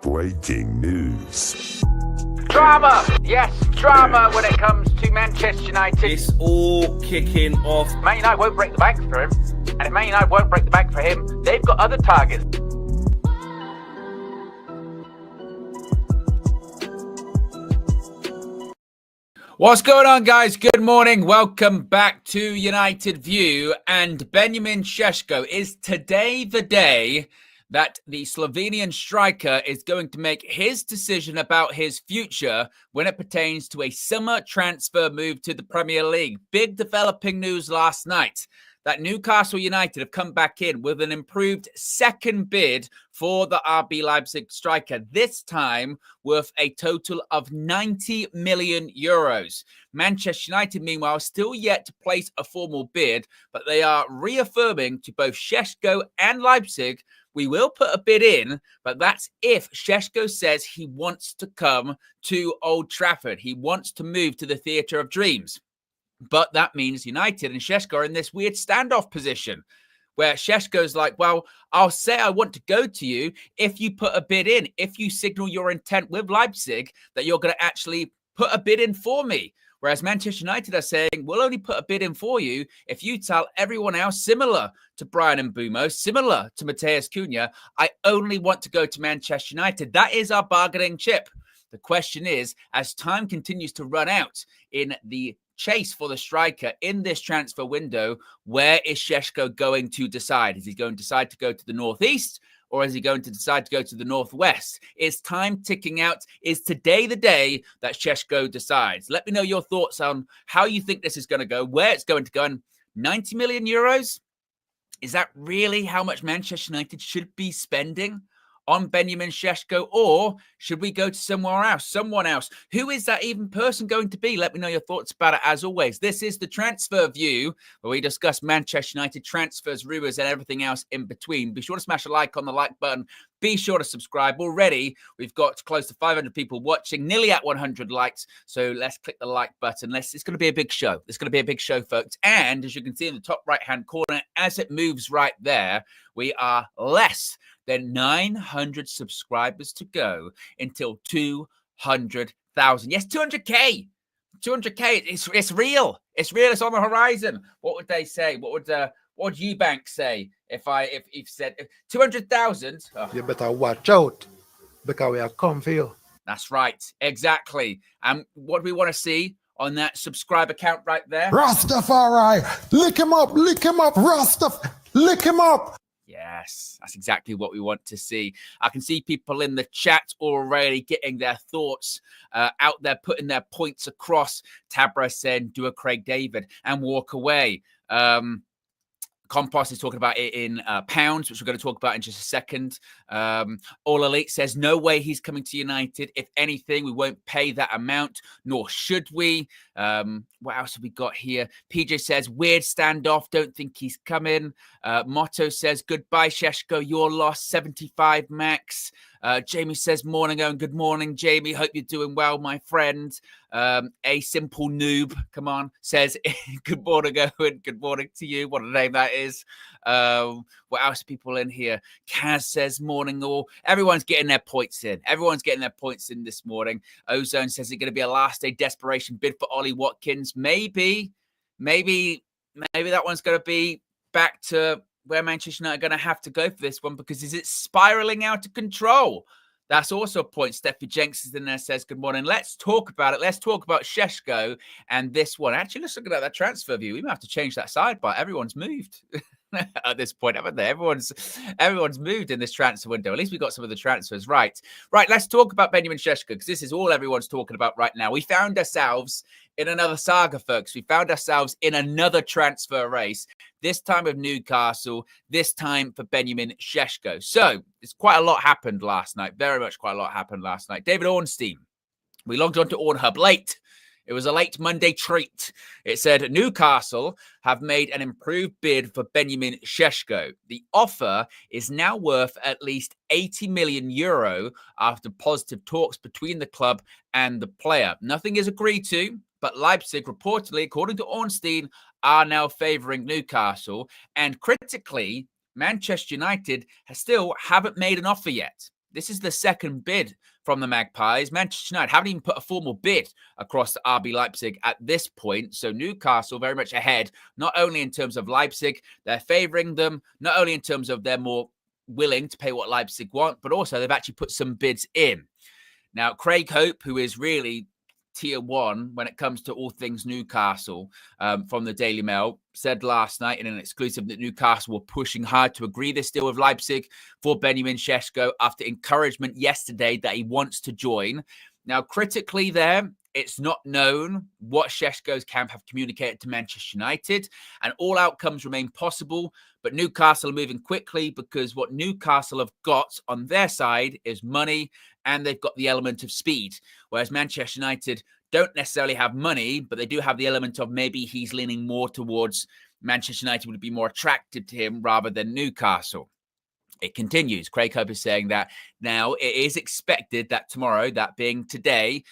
Breaking news. Drama! Yes, drama when it comes to Manchester United. It's all kicking off. Man United won't break the bank for him. And if Man United won't break the bank for him, they've got other targets. What's going on, guys? Good morning. Welcome back to United View. And Benjamin Sesko, is today the day that the Slovenian striker is going to make his decision about his future when it pertains to a summer transfer move to the Premier League? Big developing news last night that Newcastle United have come back in with an improved second bid for the RB Leipzig striker, this time worth a total of 90 million euros. Manchester United, meanwhile, still yet to place a formal bid, but they are reaffirming to both Sesko and Leipzig, we will put a bid in, but that's if Sesko says he wants to come to Old Trafford. He wants to move to the Theatre of Dreams. But that means United and Sesko are in this weird standoff position where Sesko's like, well, I'll say I want to go to you if you put a bid in, if you signal your intent with Leipzig that you're going to actually put a bid in for me. Whereas Manchester United are saying, we'll only put a bid in for you if you tell everyone else, similar to Brian Mbeumo, similar to Matheus Cunha, I only want to go to Manchester United. That is our bargaining chip. The question is, as time continues to run out in the chase for the striker in this transfer window, where is Sesko going to decide? Is he going to decide to go to the northeast, or is he going to decide to go to the northwest? Is time ticking out? Is today the day that Sesko decides? Let me know your thoughts on how you think this is going to go, where it's going to go. And 90 million euros? Is that really how much Manchester United should be spending on Benjamin Sesko, or should we go to someone else? Who is that even person going to be? Let me know your thoughts about it. As always, this is the Transfer View, where we discuss Manchester United transfers, rumours, and everything else in between. Be sure to smash a like on the like button. Be sure to subscribe. Already, we've got close to 500 people watching, nearly at 100 likes. So let's click the like button. It's going to be a big show. It's going to be a big show, folks. And as you can see in the top right-hand corner, as it moves right there, we are less than 900 subscribers to go until 200,000. Yes, 200K. 200K. It's real. It's real. It's on the horizon. What would they say? What would Eubank say if said 200,000? Oh. You better watch out because we are come for you. That's right. Exactly. And what do we want to see on that subscriber count right there? Rastafari, lick him up, Rastaf, lick him up. Yes, that's exactly what we want to see. I can see people in the chat already getting their thoughts out there, putting their points across. Tabra saying, do a Craig David and walk away. Compost is talking about it in pounds, which we're going to talk about in just a second. All Elite says, no way he's coming to United. If anything, we won't pay that amount, nor should we. What else have we got here? PJ says, weird standoff. Don't think he's coming. Motto says, goodbye, Sesko. Your loss, 75 max. Jamie says, morning, Owen. Good morning, Jamie. Hope you're doing well, my friend. A simple noob, come on, says, good morning, Owen. Good morning to you. What a name that is. What else are people in here? Kaz says, morning, all. Everyone's getting their points in. Everyone's getting their points in this morning. Ozone says, it's going to be a last day desperation bid for Ollie Watkins. Maybe that one's going to be back to where Manchester United are going to have to go for this one, because is it spiraling out of control? That's also a point. Steffi Jenks is in there, says, good morning. Let's talk about it. Let's talk about Sesko and this one. Actually, let's look at that transfer view. We might have to change that sidebar. Everyone's moved at this point, haven't they? Everyone's moved in this transfer window. At least we got some of the transfers right. Right, let's talk about Benjamin Sesko, because this is all everyone's talking about right now. We found ourselves in another saga, folks. We found ourselves in another transfer race, this time of Newcastle, this time for Benjamin Sesko. So it's quite a lot happened last night. Very much quite a lot happened last night. David Ornstein, we logged on to Ornhub late. It was a late Monday treat. It said Newcastle have made an improved bid for Benjamin Sesko. The offer is now worth at least 80 million euro after positive talks between the club and the player. Nothing is agreed to, but Leipzig reportedly, according to Ornstein, are now favouring Newcastle. And critically, Manchester United still haven't made an offer yet. this is the second bid from the Magpies. Manchester United haven't even put a formal bid across to RB Leipzig at this point. So Newcastle very much ahead, not only in terms of Leipzig, they're favouring them, not only in terms of they're more willing to pay what Leipzig want, but also they've actually put some bids in. Now, Craig Hope, who is really tier one when it comes to all things Newcastle, from the Daily Mail, said last night in an exclusive that Newcastle were pushing hard to agree this deal with Leipzig for Benjamin Sesko after encouragement yesterday that he wants to join. Now, critically there, it's not known what Sesko's camp have communicated to Manchester United, and all outcomes remain possible. But Newcastle are moving quickly because what Newcastle have got on their side is money, and they've got the element of speed. Whereas Manchester United don't necessarily have money, but they do have the element of maybe he's leaning more towards Manchester United would be more attracted to him rather than Newcastle. It continues. Craig Hope is saying that now it is expected that tomorrow, that being today,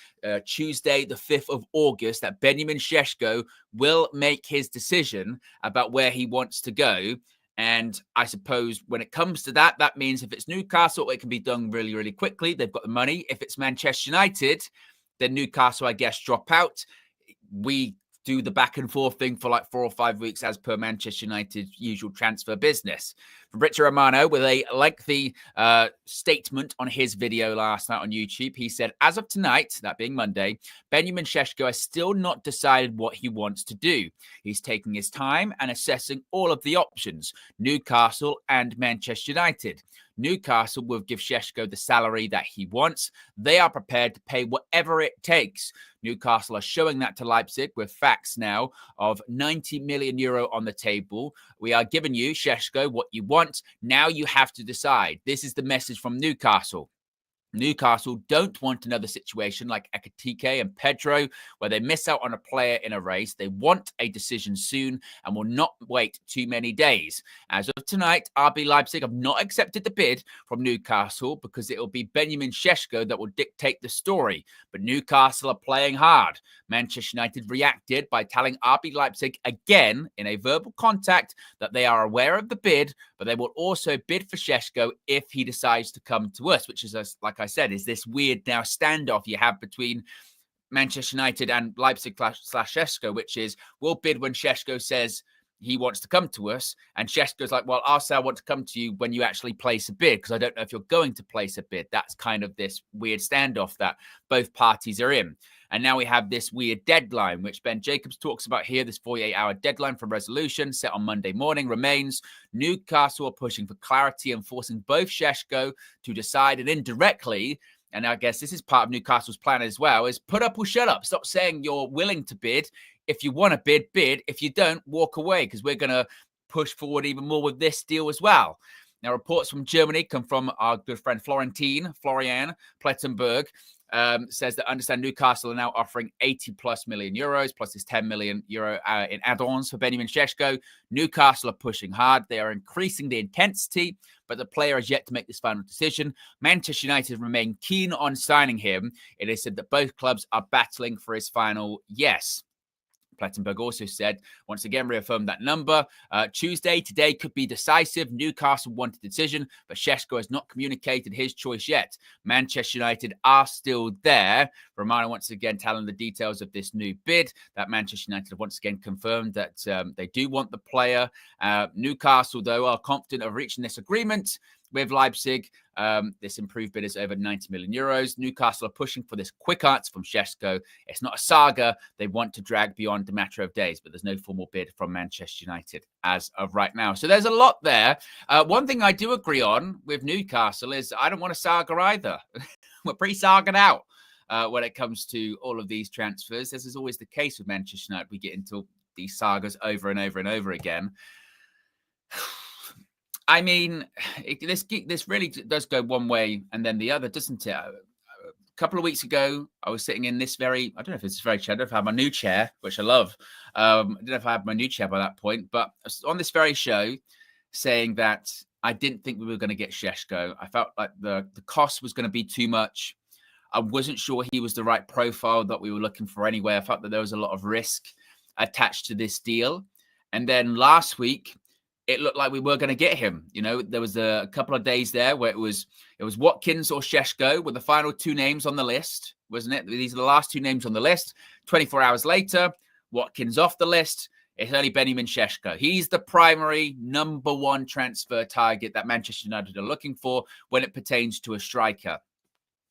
Tuesday, the 5th of August, that Benjamin Sesko will make his decision about where he wants to go. And I suppose when it comes to that, that means if it's Newcastle, it can be done really, really quickly. They've got the money. If it's Manchester United, then Newcastle, I guess, drop out. We do the back and forth thing for like 4 or 5 weeks as per Manchester United's usual transfer business. From Richard Romano with a lengthy statement on his video last night on YouTube, he said, as of tonight, that being Monday, Benjamin Sesko has still not decided what he wants to do. He's taking his time and assessing all of the options, Newcastle and Manchester United. Newcastle will give Sesko the salary that he wants. They are prepared to pay whatever it takes. Newcastle are showing that to Leipzig with facts now of 90 million euro on the table. We are giving you, Sesko, what you want. Now you have to decide. This is the message from Newcastle. Newcastle don't want another situation like Ekitike and Pedro, where they miss out on a player in a race. They want a decision soon and will not wait too many days. As of tonight, RB Leipzig have not accepted the bid from Newcastle because it will be Benjamin Sesko that will dictate the story. But Newcastle are playing hard. Manchester United reacted by telling RB Leipzig again in a verbal contact that they are aware of the bid, but they will also bid for Sesko if he decides to come to us, which is, like I said, is this weird now standoff you have between Manchester United and Leipzig / Sesko, which is we'll bid when Sesko says he wants to come to us, and Sesko's like, well, I'll say I want to come to you when you actually place a bid, because I don't know if you're going to place a bid. That's kind of this weird standoff that both parties are in. And now we have this weird deadline, which Ben Jacobs talks about here. This 48-hour deadline for resolution set on Monday morning remains. Newcastle are pushing for clarity and forcing both Sesko to decide, and indirectly, and I guess this is part of Newcastle's plan as well, is put up or shut up. Stop saying you're willing to bid. If you want to bid, bid. If you don't, walk away, because we're going to push forward even more with this deal as well. Now, reports from Germany come from our good friend Florian Plettenberg, says that understand Newcastle are now offering 80 plus million euros plus this 10 million euro in add-ons for Benjamin Sesko. Newcastle are pushing hard. They are increasing the intensity, but the player has yet to make this final decision. Manchester United remain keen on signing him. It is said that both clubs are battling for his final yes. Plettenberg also said, once again, reaffirmed that number. Tuesday, today could be decisive. Newcastle want a decision, but Sesko has not communicated his choice yet. Manchester United are still there. Romano once again telling the details of this new bid that Manchester United have once again confirmed that they do want the player. Newcastle, though, are confident of reaching this agreement with Leipzig. This improved bid is over 90 million euros. Newcastle are pushing for this quick answer from Sesko. It's not a saga they want to drag beyond a matter of days, but there's no formal bid from Manchester United as of right now. So there's a lot there. One thing I do agree on with Newcastle is I don't want a saga either. We're pretty sagaed out when it comes to all of these transfers. This is always the case with Manchester United. We get into these sagas over and over and over again. I mean, this really does go one way and then the other, doesn't it? A couple of weeks ago, I was sitting in this very, I don't know if it's very chair, I don't know if I have my new chair, which I love. I don't know if I had my new chair by that point, but on this very show saying that I didn't think we were going to get Sesko. I felt like the cost was going to be too much. I wasn't sure he was the right profile that we were looking for anyway. I felt that there was a lot of risk attached to this deal. And then last week, it looked like we were going to get him. You know, there was a couple of days there where it was It was Watkins or Sesko were the final two names on the list, wasn't it? These are the last two names on the list. 24 hours later, Watkins off the list. It's only Benjamin Sesko. He's the primary number one transfer target that Manchester United are looking for when it pertains to a striker.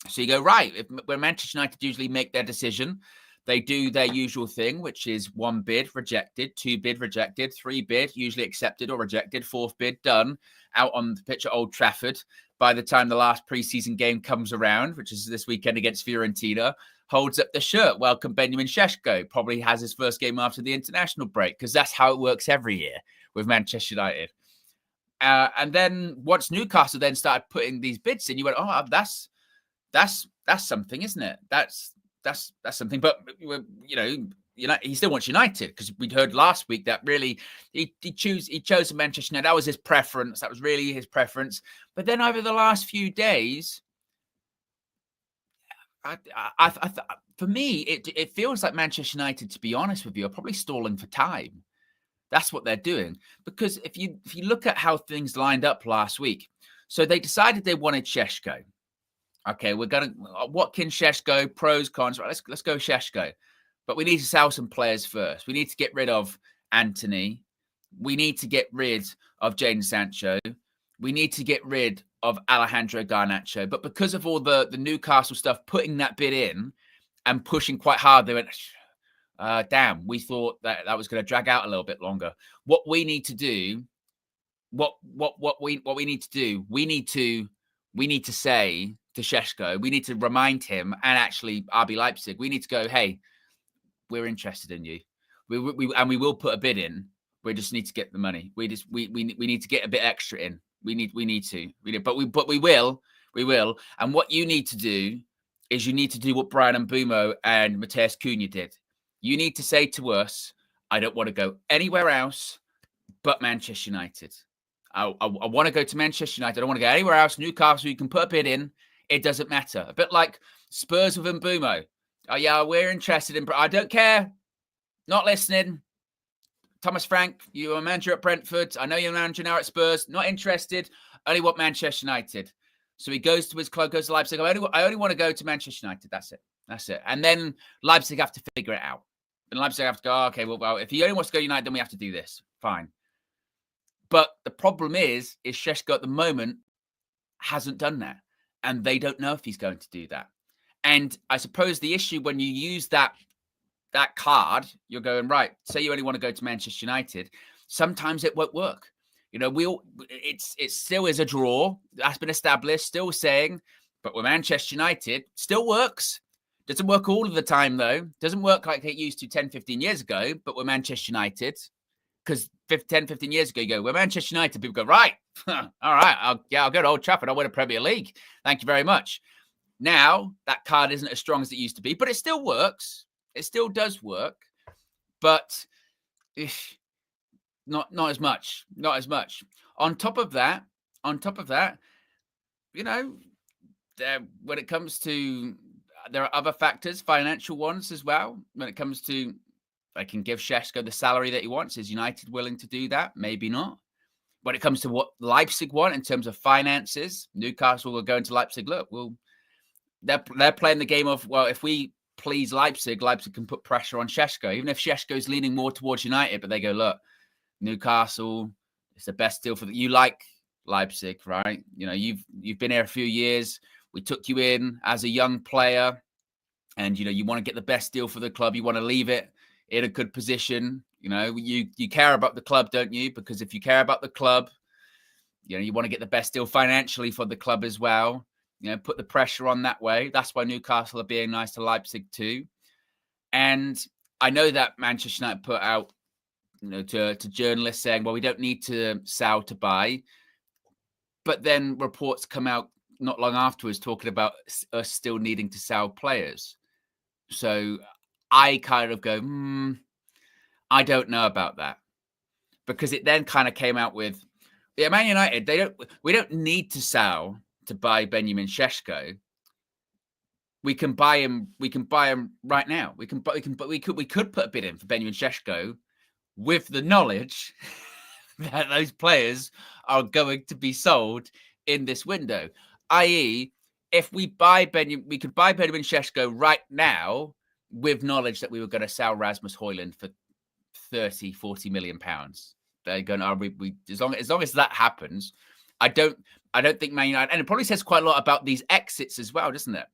So you go, right, when Manchester United usually make their decision, they do their usual thing, which is 1 bid rejected, 2 bid rejected, 3 bid usually accepted or rejected, 4th bid done out on the pitch at Old Trafford. By the time the last preseason game comes around, which is this weekend against Fiorentina, holds up the shirt. Welcome, Benjamin Sesko. Probably has his first game after the international break, because that's how it works every year with Manchester United. And then once Newcastle then started putting these bids in, you went, oh, that's something, isn't it? That's something. But he still wants United, because we'd heard last week that really he chose Manchester United. That was his preference. That was really his preference. But then over the last few days, for me, it feels like Manchester United, to be honest with you, are probably stalling for time. That's what they're doing. Because if you look at how things lined up last week, so they decided they wanted Sesko. Okay, we're going to Watkins, Sesko, pros, cons. Right, let's go Sesko. But we need to sell some players first. We need to get rid of Anthony. We need to get rid of Jadon Sancho. We need to get rid of Alejandro Garnacho. But because of all the Newcastle stuff, putting that bid in and pushing quite hard, they went, damn, we thought that was going to drag out a little bit longer. What we need to do, we need to say to Sesko, we need to remind him, and actually RB Leipzig, we need to go, hey, we're interested in you. We will put a bid in. We just need to get the money. We need to get a bit extra in. We will. And what you need to do is you need to do what Brian Mbeumo and Matheus Cunha did. You need to say to us, I don't want to go anywhere else but Manchester United. I want to go to Manchester United. I don't want to go anywhere else. Newcastle, you can put a bid in. It doesn't matter. A bit like Spurs with Mbeumo. Oh, yeah, we're interested in... I don't care. Not listening. Thomas Frank, you're a manager at Brentford. I know you're a manager now at Spurs. Not interested. Only want Manchester United. So he goes to his club, goes to Leipzig. I only want to go to Manchester United. That's it. And then Leipzig have to figure it out. And Leipzig have to go, okay, well, if he only wants to go United, then we have to do this. Fine. But the problem is Sesko at the moment hasn't done that. And they don't know if he's going to do that. And I suppose the issue when you use that card, you're going, right, say you only want to go to Manchester United, sometimes it won't work. It still is a draw. That's been established, still saying, but with Manchester United, still works. Doesn't work all of the time, though. Doesn't work like it used to 10, 15 years ago, but with Manchester United, because 10, 15 years ago, you go, we're Manchester United, people go, right, all right, I'll go to Old Trafford, I'll win a Premier League. Thank you very much. Now, that card isn't as strong as it used to be, but it still works. It still does work, but not as much. Not as much. On top of that, when it comes to, there are other factors, financial ones as well. When it comes to, they can give Sesko the salary that he wants. Is United willing to do that? Maybe not. When it comes to what Leipzig want in terms of finances, Newcastle will go into Leipzig. Look, they're playing the game of, well, if we please Leipzig can put pressure on Sesko, even if Sesko is leaning more towards United, but they go, look, Newcastle, it's the best deal you like Leipzig, right? You've been here a few years. We took you in as a young player, and you want to get the best deal for the club. You want to leave it in a good position. You care about the club, don't you? Because if you care about the club, you want to get the best deal financially for the club as well. Put the pressure on that way. That's why Newcastle are being nice to Leipzig too. And I know that Manchester United put out, to journalists saying, well, we don't need to sell to buy. But then reports come out not long afterwards talking about us still needing to sell players. So I kind of go, I don't know about that. Because it then kind of came out with, Man United, we don't need to sell to buy Benjamin Sesko. We can buy him right now. We could put a bid in for Benjamin Sesko with the knowledge that those players are going to be sold in this window. i.e., if we buy we could buy Benjamin Sesko right now with knowledge that we were going to sell Rasmus Højlund for 30, 40 million pounds. They're going to, as long as that happens, I don't think Man United, and it probably says quite a lot about these exits as well, doesn't it?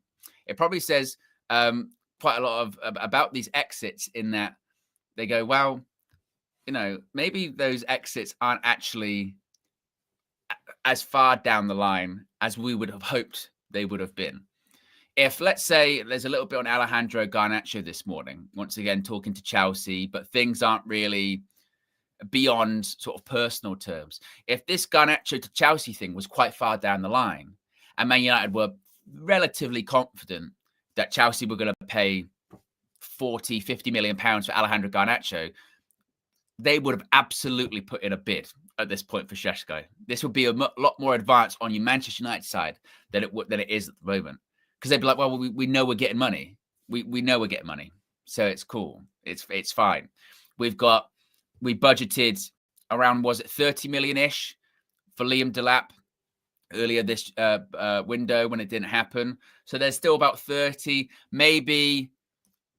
It probably says quite a lot about these exits in that they go, well, maybe those exits aren't actually as far down the line as we would have hoped they would have been. If, let's say, there's a little bit on Alejandro Garnacho this morning, once again talking to Chelsea, but things aren't really beyond sort of personal terms. If this Garnacho to Chelsea thing was quite far down the line, and Man United were relatively confident that Chelsea were going to pay 40, 50 million pounds for Alejandro Garnacho, they would have absolutely put in a bid at this point for Sesko. This would be a lot more advanced on your Manchester United side than it is at the moment. Because they'd be like, well, we know we're getting money. We know we're getting money. So it's cool. It's fine. We budgeted around, was it 30 million-ish for Liam Delap earlier this window when it didn't happen. So there's still about 30, maybe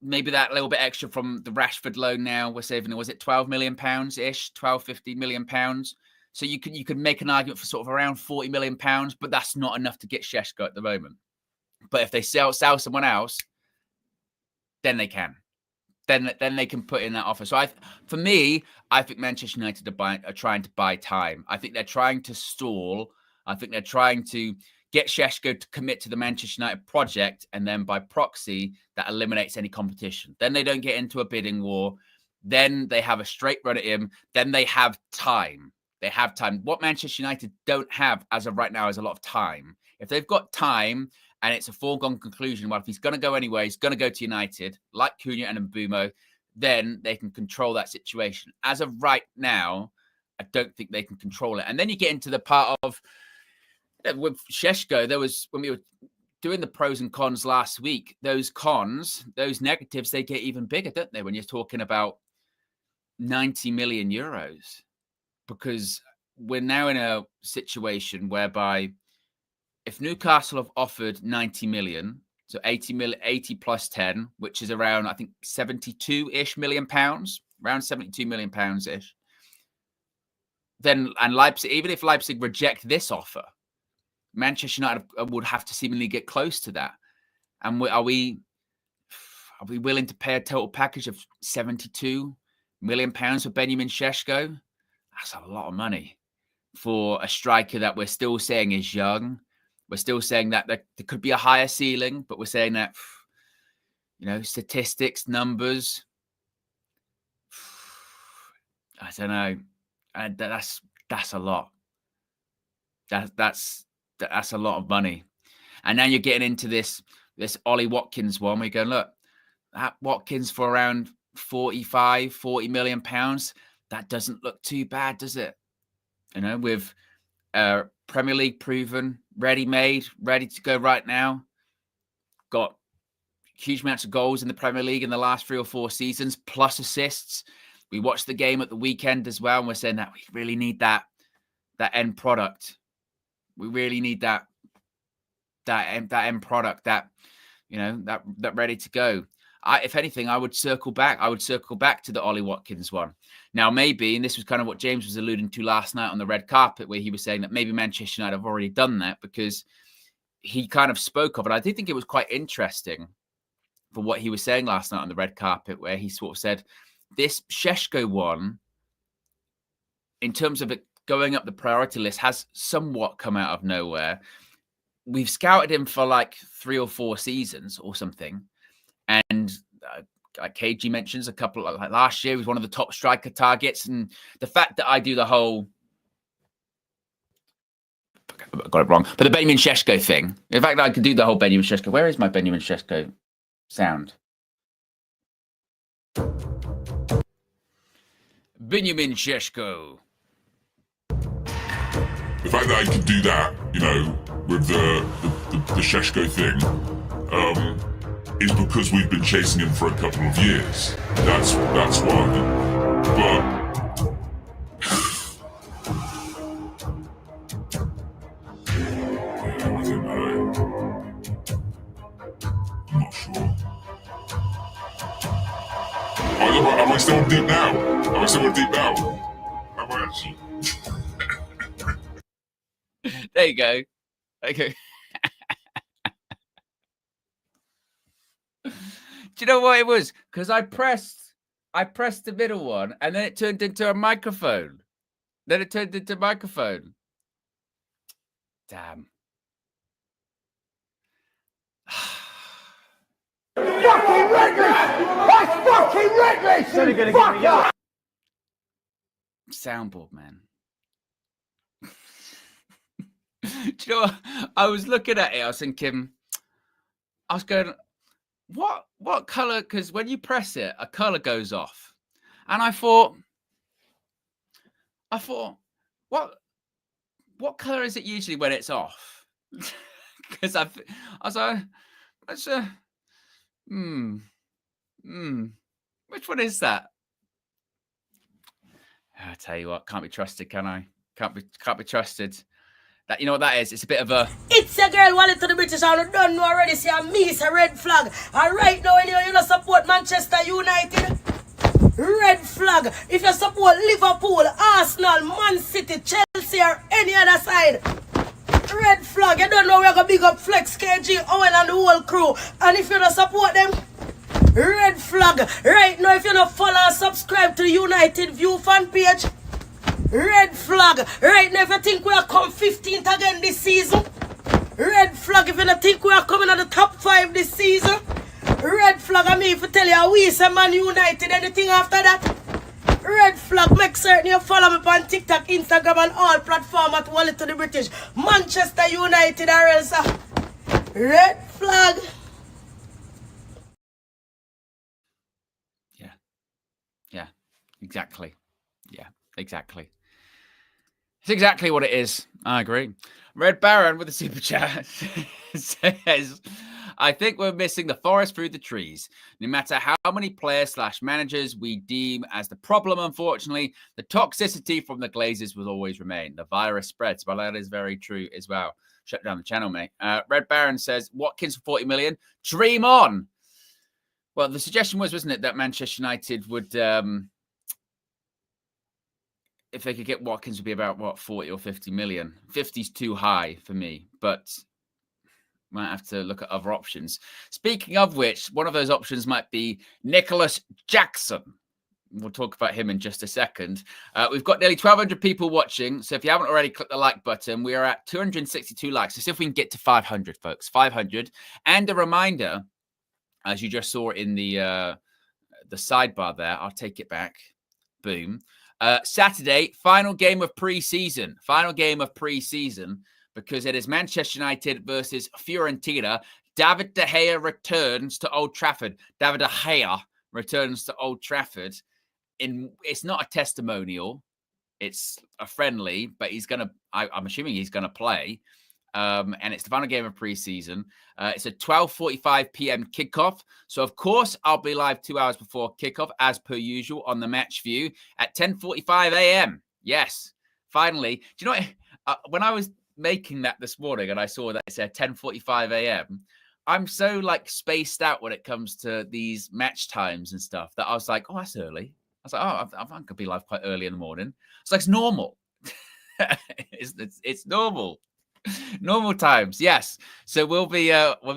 that little bit extra from the Rashford loan now. We're saving, was it 12 million pounds-ish, 12, 15 million pounds? So you could make an argument for sort of around 40 million pounds, but that's not enough to get Sesko at the moment. But if they sell someone else, then they can. Then they can put in that offer. So I think Manchester United are trying to buy time. I think they're trying to stall. I think they're trying to get Sesko to commit to the Manchester United project, and then by proxy, that eliminates any competition. Then they don't get into a bidding war. Then they have a straight run at him. Then they have time. They have time. What Manchester United don't have as of right now is a lot of time. If they've got time, and it's a foregone conclusion, well, if he's going to go anyway, he's going to go to United, like Cunha and Mbeumo, then they can control that situation. As of right now, I don't think they can control it. And then you get into the part of, with Sesko, when we were doing the pros and cons last week, those cons, those negatives, they get even bigger, don't they, when you're talking about 90 million euros? Because we're now in a situation whereby if Newcastle have offered 90 million, so 80 plus 10, which is around, I think, 72-ish million pounds, around 72 million pounds-ish, then, and Leipzig, even if Leipzig reject this offer, Manchester United would have to seemingly get close to that. And are we willing to pay a total package of 72 million pounds for Benjamin Sesko? That's a lot of money for a striker that we're still saying is young. We're still saying that there could be a higher ceiling, but we're saying that, statistics, numbers, I don't know. And that's a lot. That's a lot of money. And now you're getting into this Ollie Watkins one. We go, look, that Watkins for around 40 million pounds. That doesn't look too bad, does it? With Premier League proven, ready-made, ready to go right now. Got huge amounts of goals in the Premier League in the last 3 or 4 seasons, plus assists. We watched the game at the weekend as well, and we're saying that we really need that end product. We really need that end product, that ready to go. If anything, I would circle back. I would circle back to the Ollie Watkins one. Now, maybe, and this was kind of what James was alluding to last night on the red carpet, where he was saying that maybe Manchester United have already done that, because he kind of spoke of it. I did think it was quite interesting for what he was saying last night on the red carpet, where he sort of said this Sesko one, in terms of it going up the priority list, has somewhat come out of nowhere. We've scouted him for like 3 or 4 seasons or something. And like KG mentions, a couple, like last year, he was one of the top striker targets. And the fact that I do the whole, I got it wrong, but the Benjamin Sesko thing, the fact that I could do the whole Benjamin Sesko, where is my Benjamin Sesko sound? Benjamin Sesko. The fact that I could do that, with the Sesko thing, is because we've been chasing him for a couple of years. That's why. But I I'm not sure. Am I still deep now? Am I still deep now? Am I actually? There you go. Okay. Do you know what it was? Because I pressed the middle one, and then it turned into a microphone. Damn. Fucking reckless! That's fucking reckless! You're gonna get me yellow. Soundboard, man. Do you know what? I was looking at it, I was thinking, I was going, what color? Because when you press it, a color goes off. And I thought, what color is it usually when it's off? Because I was like, which one is that? I tell you what, can't be trusted, can I? Can't be trusted. That, you know what that is? It's a bit of a... It's a girl wallet to the British, and you don't know already, see a me, it's a red flag. And right now, when you don't support Manchester United, red flag. If you support Liverpool, Arsenal, Man City, Chelsea, or any other side, red flag. You don't know we're going to big up Flex, KG, Owen, and the whole crew. And if you don't support them, red flag. Right now, if you don't follow and subscribe to the United View fan page, red flag. Right now, if you think we are come 15th again this season, red flag. If you don't think we are coming at the top 5 this season, red flag. I mean, if you tell you we say Man United, anything after that, red flag. Make certain you follow me on TikTok, Instagram, and all platforms at Wallet to the British. Manchester United or else, red flag. Yeah, exactly. Yeah, exactly. It's exactly what it is. I agree. Red Baron with a super chat says, I think we're missing the forest through the trees. No matter how many players/managers we deem as the problem, unfortunately, the toxicity from the Glazers will always remain. The virus spreads. Well, that is very true as well. Shut down the channel, mate. Red Baron says, Watkins for 40 million. Dream on. Well, the suggestion was, wasn't it, that Manchester United would, if they could get Watkins, would be about, 40 or 50 million. 50's too high for me, but might have to look at other options. Speaking of which, one of those options might be Nicholas Jackson. We'll talk about him in just a second. We've got nearly 1,200 people watching, so if you haven't already clicked the like button, we are at 262 likes. So see if we can get to 500, folks. 500. And a reminder, as you just saw in the sidebar there, I'll take it back. Boom. Saturday, final game of pre-season. Because it is Manchester United versus Fiorentina. David De Gea returns to Old Trafford. It's not a testimonial. It's a friendly, but I'm assuming he's going to play. And it's the final game of pre-season. It's a 12:45 p.m. kickoff. So, of course, I'll be live 2 hours before kickoff, as per usual, on the Match View at 10:45 a.m. Yes, finally. Do you know what? When I was making that this morning and I saw that it said 10:45 a.m., I'm so, spaced out when it comes to these match times and stuff that I was like, oh, that's early. I was like, oh, I could be live quite early in the morning. It's like, it's normal. It's normal. Normal times, yes. So we'll be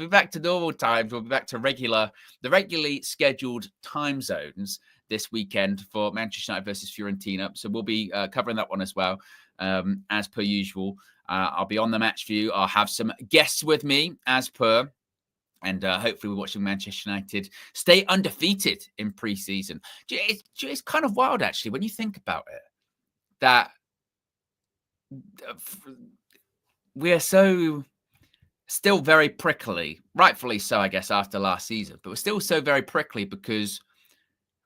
back to normal times. We'll be back to the regularly scheduled time zones this weekend for Manchester United versus Fiorentina. So we'll be covering that one as well, as per usual. I'll be on the Match View. I'll have some guests with me, as per, and hopefully we're watching Manchester United stay undefeated in pre-season. It's kind of wild, actually, when you think about it, that we are so still very prickly, rightfully so, I guess, after last season, but we're still so very prickly because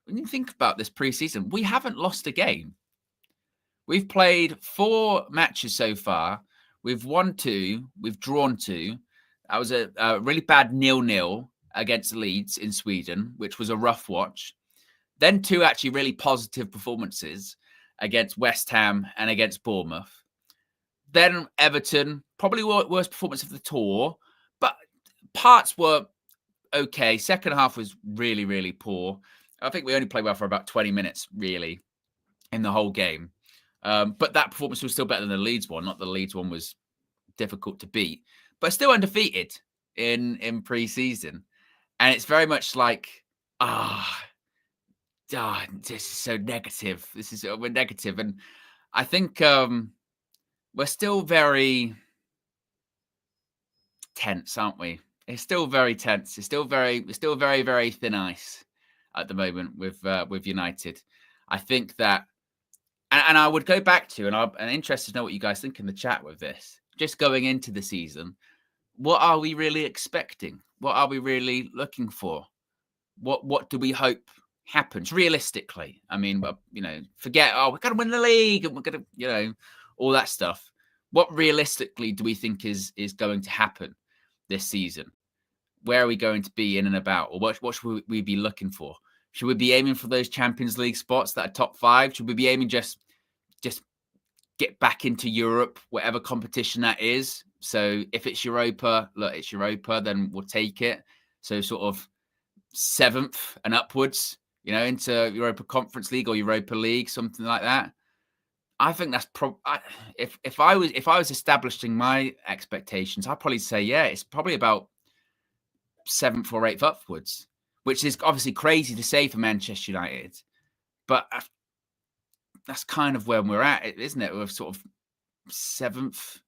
when you think about this preseason, we haven't lost a game. We've played 4 matches so far. We've won 2. We've drawn 2. That was a really bad 0-0 against Leeds in Sweden, which was a rough watch. Then 2 actually really positive performances against West Ham and against Bournemouth. Then Everton, probably worst performance of the tour, but parts were okay. Second half was really, really poor. I think we only played well for about 20 minutes, really, in the whole game. But that performance was still better than the Leeds one. Not that the Leeds one was difficult to beat, but still undefeated in pre-season. And it's very much like, this is so negative. We're negative. And I think we're still very tense, aren't we? It's still very tense. It's still very, very thin ice at the moment with United. I think that, and I would go back to, and I'm interested to know what you guys think in the chat with this. Just going into the season, what are we really expecting? What are we really looking for? What do we hope happens realistically? I mean, forget, we're going to win the league and we're going to, all that stuff. What realistically do we think is going to happen this season? Where are we going to be in and about? Or what should we be looking for? Should we be aiming for those Champions League spots that are top 5? Should we be aiming just get back into Europe, whatever competition that is? So if it's Europa, look, it's Europa, then we'll take it. So sort of 7th and upwards, into Europa Conference League or Europa League, something like that. I think that's if I was establishing my expectations, I'd probably say, it's probably about 7th or 8th upwards, which is obviously crazy to say for Manchester United, but that's kind of where we're at, isn't it? We're sort of 7th,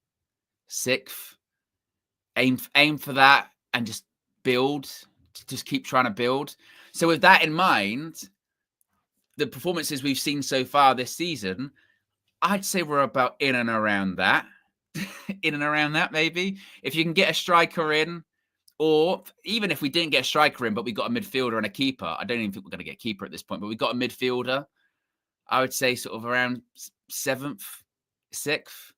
6th, aim for that and just build, just keep trying to build. So with that in mind, the performances we've seen so far this season, I'd say we're about in and around that. Maybe. If you can get a striker in, or even if we didn't get a striker in, but we got a midfielder and a keeper. I don't even think we're going to get a keeper at this point, but we got a midfielder. I would say sort of around 7th, 6th.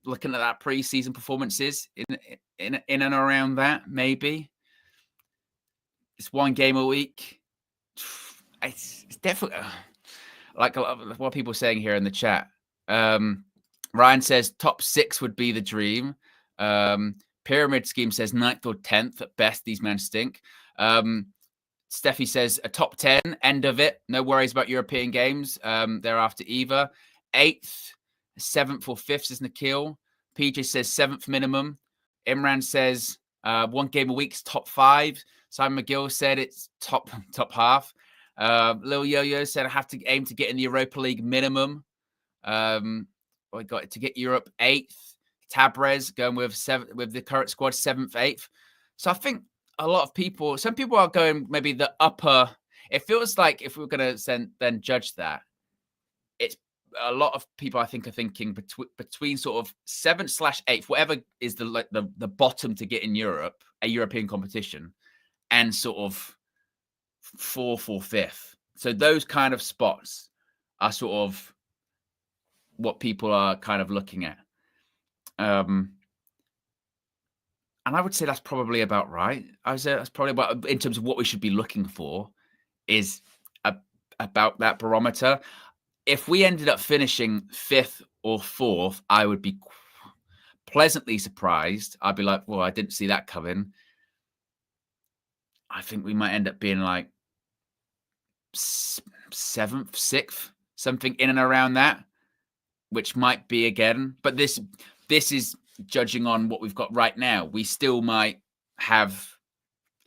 Looking at that pre-season performances in and around that, maybe. It's one game a week. It's definitely like what people are saying here in the chat. Ryan says top 6 would be the dream. Pyramid Scheme says 9th or 10th at best. These men stink. Steffi says a top 10, end of it. No worries about European games. Thereafter either. 8th, 7th or 5th is Nikhil. PJ says 7th minimum. Imran says 1 game a week's top 5. Simon McGill said it's top half. Lil Yo-Yo said I have to aim to get in the Europa League minimum. We got to get Europe 8th. Tabrez going with 7th with the current squad 7th, 8th. So I think a lot of some people are going maybe the upper. It feels like if we're going to then judge that, it's a lot of people I think are thinking between sort of 7th/8th, whatever is the bottom to get in Europe, a European competition, and sort of 4th or 5th. So those kind of spots are sort of what people are kind of looking at. And I would say that's probably about right. I would say that's probably about, in terms of what we should be looking for, is about that barometer. If we ended up finishing 5th or 4th, I would be pleasantly surprised. I'd be like, well, I didn't see that coming. I think we might end up being like 7th, 6th, something in and around that, which might be again. But this is judging on what we've got right now. We still might have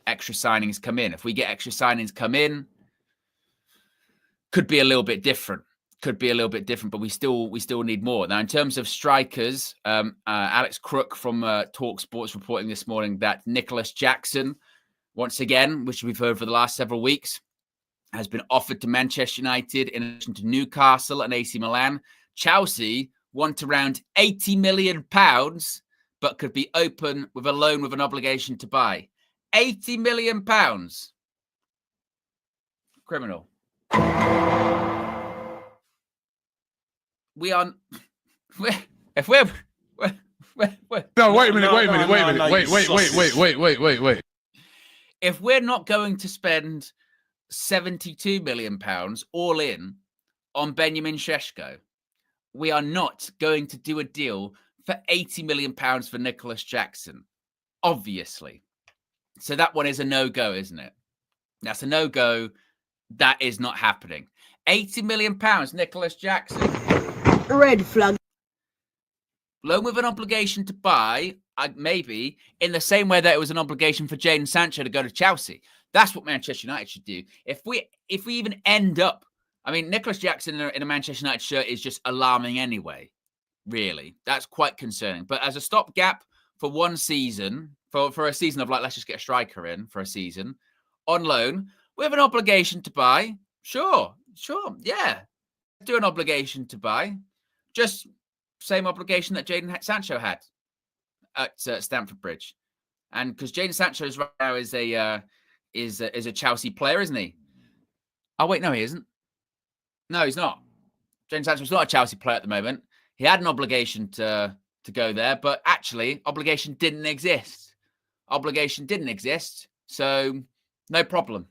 extra signings come in. If we get extra signings come in, could be a little bit different. But we still need more. Now, in terms of strikers, Alex Crook from Talk Sports reporting this morning that Nicholas Jackson, once again, which we've heard for the last several weeks, has been offered to Manchester United in addition to Newcastle and AC Milan. Chelsea want around £80 million, but could be open with a loan with an obligation to buy. £80 million. Criminal. We are. If we're. No, wait a minute. Wait. If we're not going to spend £72 million all in on Benjamin Sesko, we are not going to do a deal for £80 million for Nicholas Jackson. Obviously. So that one is a no-go, isn't it? That's a no-go. That is not happening. £80 million, Nicholas Jackson. Red flag. Loan with an obligation to buy, maybe, in the same way that it was an obligation for Jadon Sancho to go to Chelsea. That's what Manchester United should do. If we even end up, I mean, Nicholas Jackson in a Manchester United shirt is just alarming anyway, really. That's quite concerning. But as a stopgap for one season, for a season of like, let's just get a striker in for a season, on loan, we have an obligation to buy. Sure, yeah. Do an obligation to buy. Just same obligation that Jadon Sancho had at Stamford Bridge. And because Jadon Sancho right now is a Chelsea player, isn't he? Oh, wait, no, he isn't. No, he's not. Jadon Sancho's not a Chelsea player at the moment. He had an obligation to go there, but actually, obligation didn't exist. So no problem.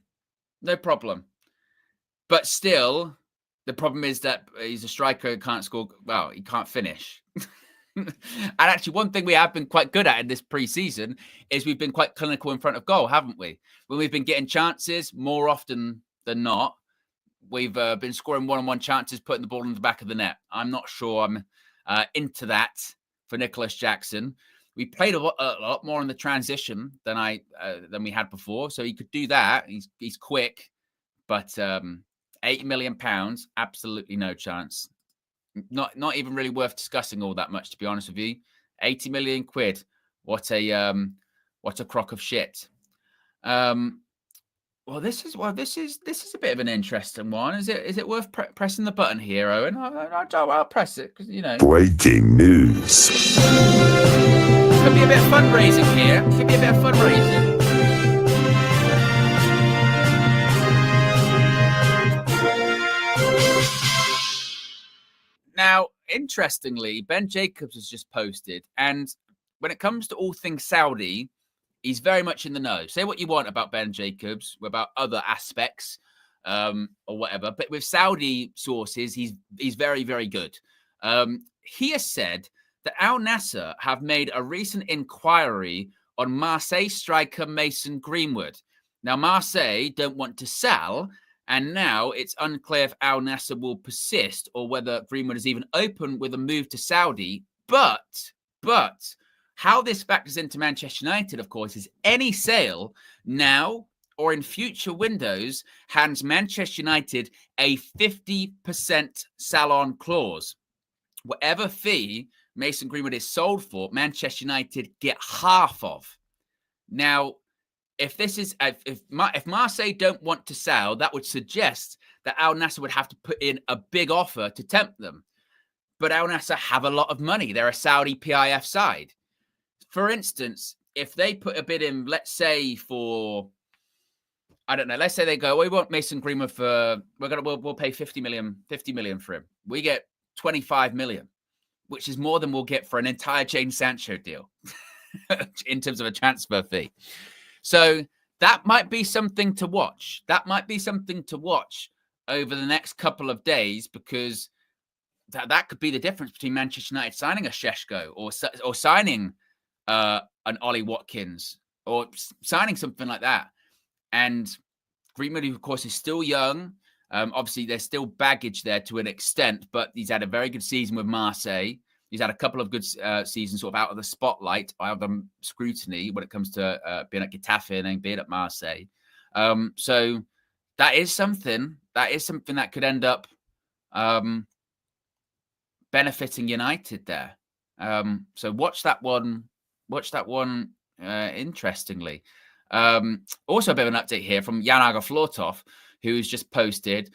But still, the problem is that he's a striker who can't score. Well, he can't finish. And actually, one thing we have been quite good at in this pre-season is we've been quite clinical in front of goal, haven't we? When we've been getting chances, more often than not, we've been scoring one-on-one chances, putting the ball in the back of the net. I'm not sure I'm into that for Nicholas Jackson. We played a lot more in the transition than we had before, so he could do that. He's quick, but £80 million, absolutely no chance. Not even really worth discussing all that much, to be honest with you. 80 million quid. What a crock of shit. This is a bit of an interesting one. Is it worth pressing the button here, Owen? I'll press it because Breaking news. Could be a bit of fundraising here. Now, interestingly, Ben Jacobs has just posted, and when it comes to all things Saudi, he's very much in the know. Say what you want about Ben Jacobs, about other aspects or whatever, but with Saudi sources, he's very, very good. He has said that Al Nassr have made a recent inquiry on Marseille striker Mason Greenwood. Now, Marseille don't want to sell, and now it's unclear if Al Nassr will persist or whether Greenwood is even open with a move to Saudi. But how this factors into Manchester United, of course, is any sale now or in future windows hands Manchester United a 50% sell-on clause. Whatever fee Mason Greenwood is sold for, Manchester United get half of. Now, if Marseille don't want to sell, that would suggest that Al Nassr would have to put in a big offer to tempt them. But Al Nassr have a lot of money. They're a Saudi PIF side. For instance, if they put a bid in, let's say for, I don't know, let's say they go, we want Mason Greenwood for, we'll pay 50 million for him. We get 25 million, which is more than we'll get for an entire Jadon Sancho deal in terms of a transfer fee. So that might be something to watch. Over the next couple of days, because that could be the difference between Manchester United signing a Sesko or signing an Ollie Watkins or signing something like that. And Greenwood, of course, is still young. Obviously, there's still baggage there to an extent, but he's had a very good season with Marseille. He's had a couple of good seasons sort of out of the spotlight, out of the scrutiny when it comes to being at Getafe and being at Marseille. So that is something that could end up benefiting United there. So watch that one. Interestingly. Also a bit of an update here from Jan Agerflortov, who's just posted,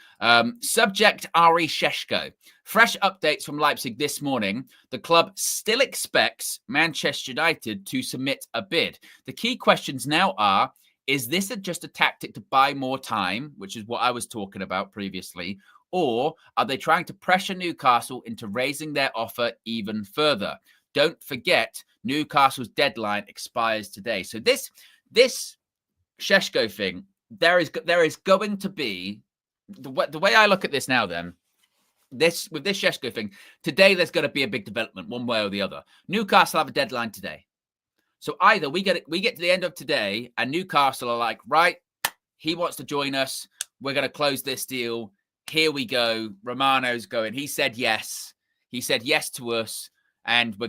subject Ari Sesko. Fresh updates from Leipzig this morning. The club still expects Manchester United to submit a bid. The key questions now are, is this just a tactic to buy more time, which is what I was talking about previously, or are they trying to pressure Newcastle into raising their offer even further? Don't forget, Newcastle's deadline expires today. So this Sesko thing, there is going to be, the way I look at this now then, with this Sesko thing, today there's going to be a big development one way or the other. Newcastle have a deadline today. So either we get to the end of today and Newcastle are like, right, he wants to join us. We're going to close this deal. Here we go. Romano's going. He said yes. He said yes to us. And he's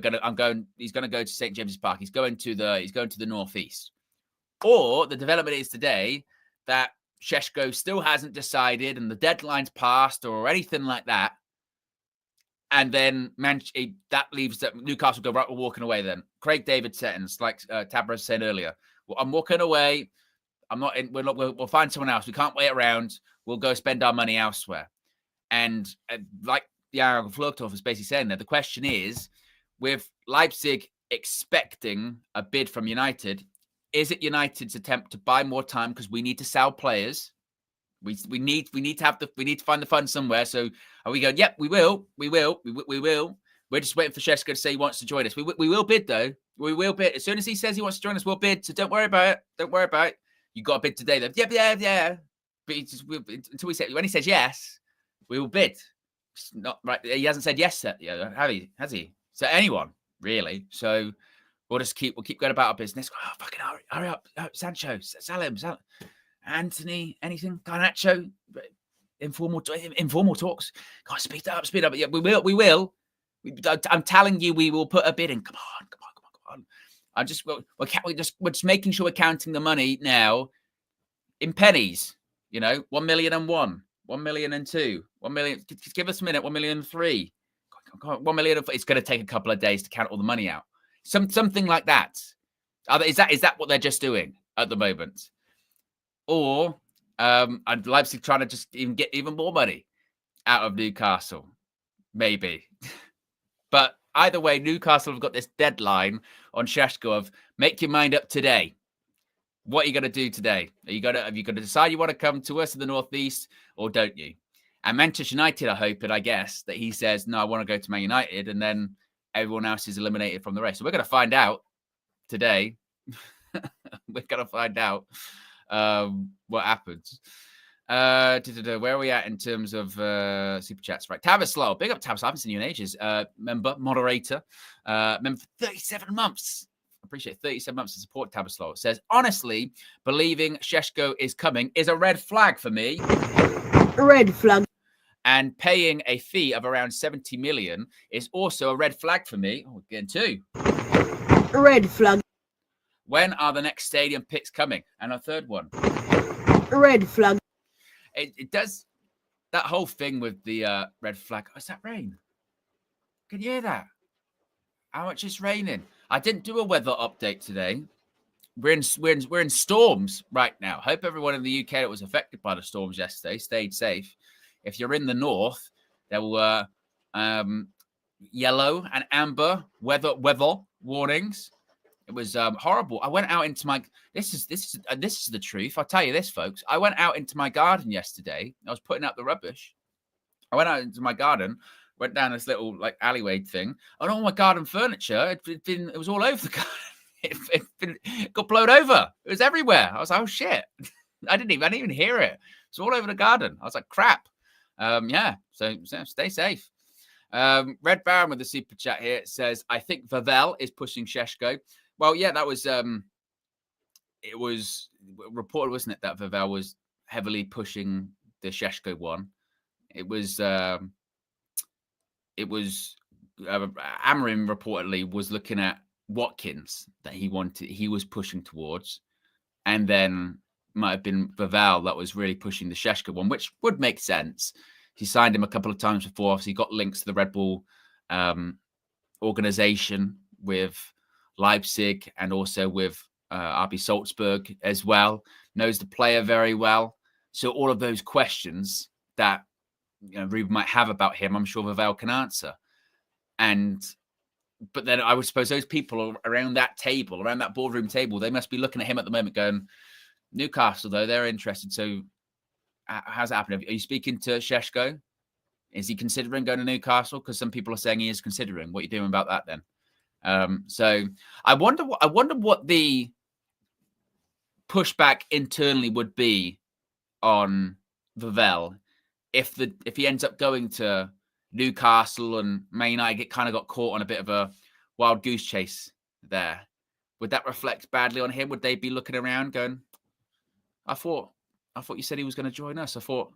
going to go to St. James's Park. He's going to the northeast. Or the development is today that Sesko still hasn't decided and the deadline's passed or anything like that. And then that leaves that Newcastle go, right, we're walking away then. Craig David sentence, like Tabra said earlier. Well, I'm walking away. We'll find someone else. We can't wait around. We'll go spend our money elsewhere. And like Jarl Flugtorf is basically saying there, the question is, with Leipzig expecting a bid from United, is it United's attempt to buy more time because we need to sell players? We need to find the funds somewhere. So are we going? Yep, we will. We're just waiting for Sesko to say he wants to join us. We will bid though. We will bid as soon as he says he wants to join us. We'll bid. So don't worry about it. You got a bid today though. Yeah. But until when he says yes, we will bid. It's not right. He hasn't said yes yet. Yeah, has he? So anyone really? So we'll keep going about our business. Oh, fucking hurry up! Oh, Sancho, Salim. Anthony, anything? Garnacho, informal talks. God, speed up. Yeah, we will. I'm telling you, we will put a bid in. Come on. We're just making sure we're counting the money now in pennies. 1 million and 1 million and 2, 1 million. Give us a minute. 1 million and 3. 1 million. It's going to take a couple of days to count all the money out. Something like that. Is that what they're just doing at the moment? Or and Leipzig trying to just get even more money out of Newcastle, maybe. But either way, Newcastle have got this deadline on Sesko of make your mind up today. What are you going to do today? Have you got to decide you want to come to us in the northeast or don't you? And Manchester United are hoping, I guess, that he says, no, I want to go to Man United, and then everyone else is eliminated from the race. So we're going to find out today. We're going to find out what happens. Where are we at in terms of super chats? Right, Tavislav, big up Tavislav. I haven't seen you in ages. Member, moderator, member for 37 months. Appreciate 37 months to support Tavislav. Says, honestly, believing Sesko is coming is a red flag for me. Red flag. And paying a fee of around 70 million is also a red flag for me. Oh, again, too. Red flag. When are the next stadium picks coming? And a third one. Red flag. It does that whole thing with the red flag. Oh, is that rain? Can you hear that? How much is raining? I didn't do a weather update today. We're in storms right now. Hope everyone in the UK that was affected by the storms yesterday stayed safe. If you're in the north, there were yellow and amber weather warnings. It was horrible. I went out into my. This is the truth. I'll tell you this, folks. I went out into my garden yesterday. I was putting out the rubbish. I went out into my garden, went down this little alleyway thing, and all my garden furniture. It was all over the garden. It got blown over. It was everywhere. I was like, oh shit! I didn't even hear it. It's all over the garden. I was like, crap. Yeah. So stay safe. Red Baron with the super chat here says, I think Vavel is pushing Sesko. Well, yeah, that was it was reported, wasn't it, that Vavel was heavily pushing the Sesko one. It was Amarim reportedly was looking at Watkins that he was pushing towards, and then might have been Vavel that was really pushing the Sesko one, which would make sense. He signed him a couple of times before, obviously he got links to the Red Bull organization with Leipzig and also with RB Salzburg as well. Knows the player very well. So all of those questions that Ruben might have about him, I'm sure Vavel can answer. But then I would suppose those people around that table, around that boardroom table, they must be looking at him at the moment going, Newcastle, though, they're interested. So how's that happening? Are you speaking to Sesko? Is he considering going to Newcastle? Because some people are saying he is considering. What are you doing about that then? So I wonder what the pushback internally would be on Vavel if he ends up going to Newcastle and Man United got caught on a bit of a wild goose chase there would that reflect badly on him? Would they be looking around going, I thought you said he was going to join us. I thought,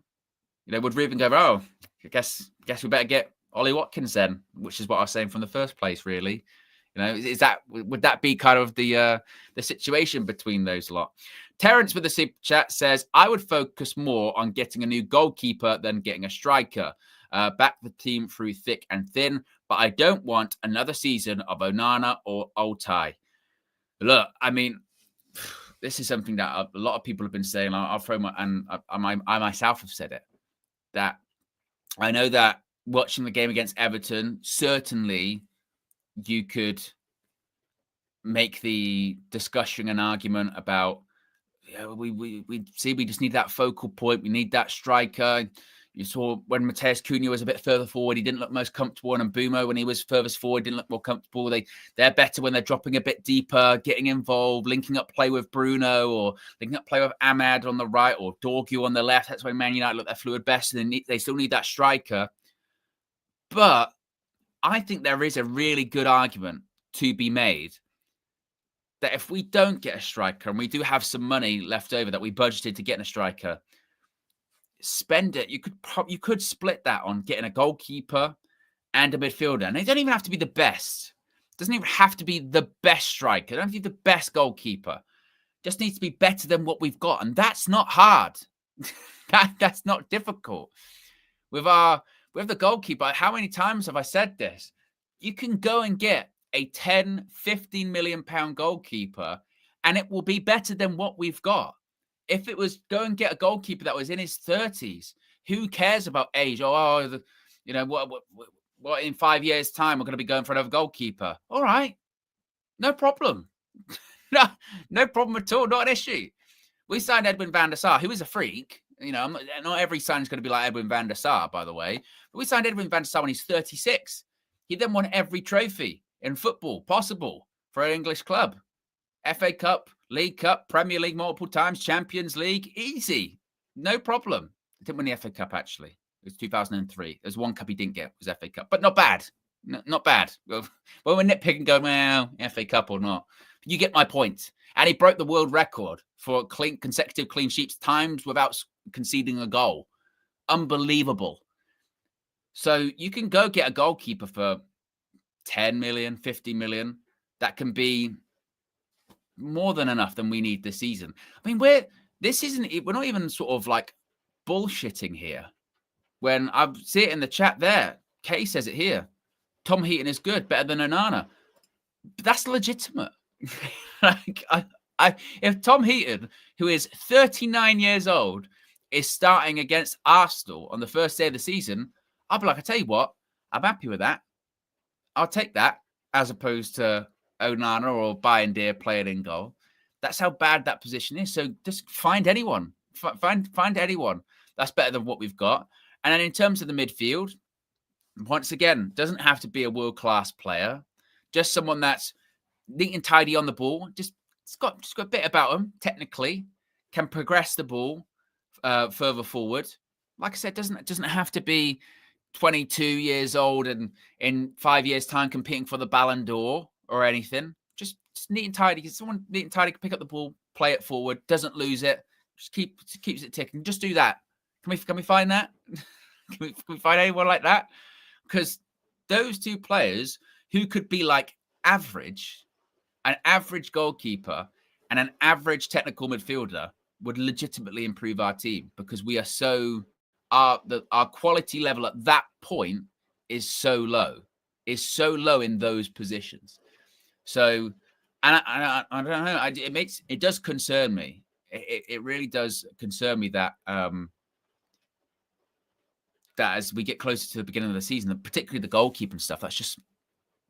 would Ruben go, oh, I guess we better get Ollie Watkins then, which is what I was saying from the first place, really. Would that be kind of the situation between those lot? Terence with the super chat says, I would focus more on getting a new goalkeeper than getting a striker. Back the team through thick and thin, but I don't want another season of Onana or Altai. Look, I mean, this is something that a lot of people have been saying. I'll throw I myself have said it, that I know that watching the game against Everton, certainly you could make the discussion and argument about, we just need that focal point. We need that striker. You saw when Mateus Cunha was a bit further forward, he didn't look most comfortable. And Mbumo, when he was furthest forward, didn't look more comfortable. They're better when they're dropping a bit deeper, getting involved, linking up play with Bruno or linking up play with Ahmad on the right or Dorgu on the left. That's why Man United look their fluid best. And they still need that striker. But I think there is a really good argument to be made that if we don't get a striker and we do have some money left over that we budgeted to get a striker, spend it. You could split that on getting a goalkeeper and a midfielder. And they don't even have to be the best. It doesn't even have to be the best striker. It don't have to be the best goalkeeper. It just needs to be better than what we've got. And that's not hard. That's not difficult. With the goalkeeper, how many times have I said this? You can go and get a 10, 15 million pound goalkeeper and it will be better than what we've got. If it was go and get a goalkeeper that was in his 30s, who cares about age? What in 5 years' time we're going to be going for another goalkeeper? All right, no problem. no problem at all. Not an issue. We signed Edwin van der Sar, who is a freak. Not every sign is going to be like Edwin van der Sar, by the way. But we signed Edwin van der Sar when he's 36. He then won every trophy in football possible for an English club. FA Cup, League Cup, Premier League multiple times, Champions League, easy. No problem. He didn't win the FA Cup, actually. It was 2003. There's one cup he didn't get, was FA Cup. But not bad. Not bad. Well, we're nitpicking going, well, FA Cup or not. You get my point. And he broke the world record for consecutive clean sheets, times without conceding a goal. Unbelievable. So you can go get a goalkeeper for 10 million, 50 million. That can be more than enough than we need this season. I mean, we're not even sort of like bullshitting here. When I see it in the chat there, Kay says it here. Tom Heaton is good, better than Onana. But that's legitimate. If Tom Heaton, who is 39 years old, is starting against Arsenal on the first day of the season, I'll be like, I tell you what, I'm happy with that. I'll take that as opposed to Onana or Bayindir playing in goal. That's how bad that position is. So just find anyone. Find anyone. That's better than what we've got. And then in terms of the midfield, once again, doesn't have to be a world-class player. Just someone that's neat and tidy on the ball. Just got a bit about them, technically. Can progress the ball further forward. Like I said, doesn't have to be 22 years old and in 5 years' time competing for the Ballon d'Or or anything. Just neat and tidy. Someone neat and tidy can pick up the ball, play it forward, doesn't lose it, just keeps it ticking. Just do that. Can we find that? Can we find anyone like that? Because those two players who could be like average, an average goalkeeper and an average technical midfielder would legitimately improve our team, because we are so our quality level at that point is so low in those positions. So, and I don't know. It does concern me. It really does concern me that that as we get closer to the beginning of the season, particularly the goalkeeping stuff, that's just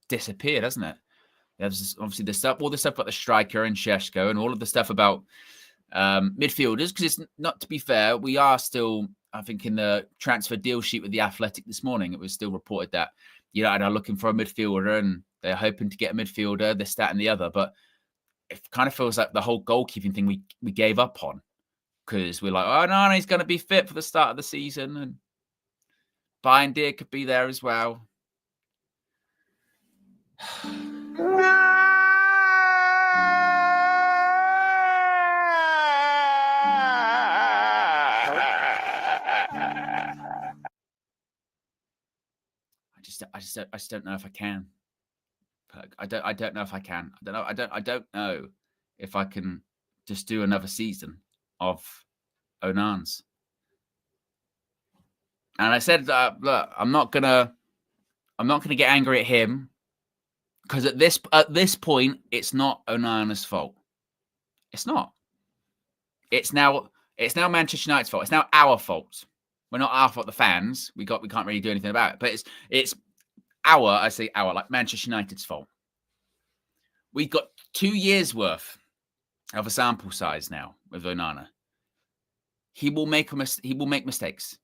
disappeared, hasn't it? There's obviously all the stuff about the striker and Sesko, and all of the stuff about midfielders. Because it's not, to be fair, we are still, I think, in the transfer deal sheet with the Athletic this morning, it was still reported that United are looking for a midfielder and they're hoping to get a midfielder, this, that, and the other. But it kind of feels like the whole goalkeeping thing we gave up on, because we're like, oh no, he's going to be fit for the start of the season, and Bayindir could be there as well. just don't know if I can. I don't know if I can. I don't know if I can just do another season of Onan's. And I said, look, I'm not gonna get angry at him, because at this point, it's not Onana's fault. It's not. It's now Manchester United's fault. It's now our fault. We're not our fault, the fans. We can't really do anything about it. But it's like Manchester United's fault. We've got 2 years worth of a sample size now with Onana. He will make mistakes.